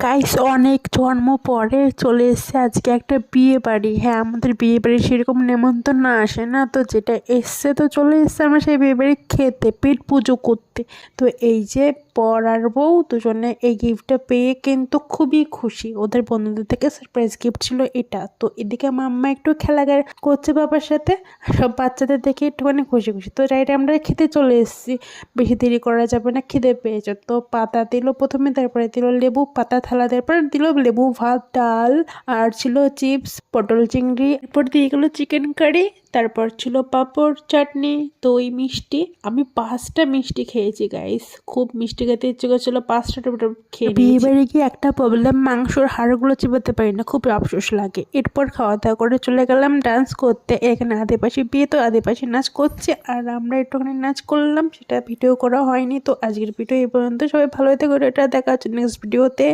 Guys অনেক জন্ম পরে চলে এসছে আজকে একটা বিয়ে বাড়ি। হ্যাঁ, আমাদের বিয়ে বাড়ি সেরকম নেমন্তন্ন আসে না, তো যেটা এসছে তো চলে এসছে আমরা সেই বিয়ে বাড়ি খেতে, পেট পুজো করতে। তো এই যে বর আর বউ দুজনে এই গিফটটা পেয়ে কিন্তু খুবই খুশি। ওদের বন্ধুদের থেকে সারপ্রাইজ গিফট ছিল এটা। তো এদিকে মাম্মা একটু খেলা করছে বাবার সাথে, আর সব বাচ্চাদের দেখে একটুখানি খুশি খুশি। তো রাইট আমরা খেতে চলে এসেছি, বেশি দেরি করা যাবে না, খিদে পেয়েছে। তো পাতা দিল প্রথমে, তারপরে দিল লেবু পাতা থালা, তারপর দিল লেবু ভাত, ডাল, আর ছিল চিপস, পটল চিংড়ি, এরপর দিয়ে গেলো চিকেন কারি, তারপর ছিল পাঁপড়, চাটনি, দই, মিষ্টি। আমি 5টা মিষ্টি খেয়েছি গাইস, খুব মিষ্টি খেতে ইচ্ছে করছিল, 5টা টোটো খেয়ে বিয়ে বাড়ি গিয়ে একটা প্রবলেম, মাংসর হাড়গুলো চিবাতে পারি না, খুব আফসোস লাগে। এরপর খাওয়া দাওয়া করে চলে গেলাম ডান্স করতে। এখানে আদিবাসী বিয়ে, তো আদিবাসী নাচ করছে আর আমরা একটুখানি নাচ করলাম, সেটা ভিডিও করা হয়নি। তো আজকের ভিডিও এই পর্যন্ত, সবাই ভালো থেকো, এটা দেখা হচ্ছে নেক্সট ভিডিওতে।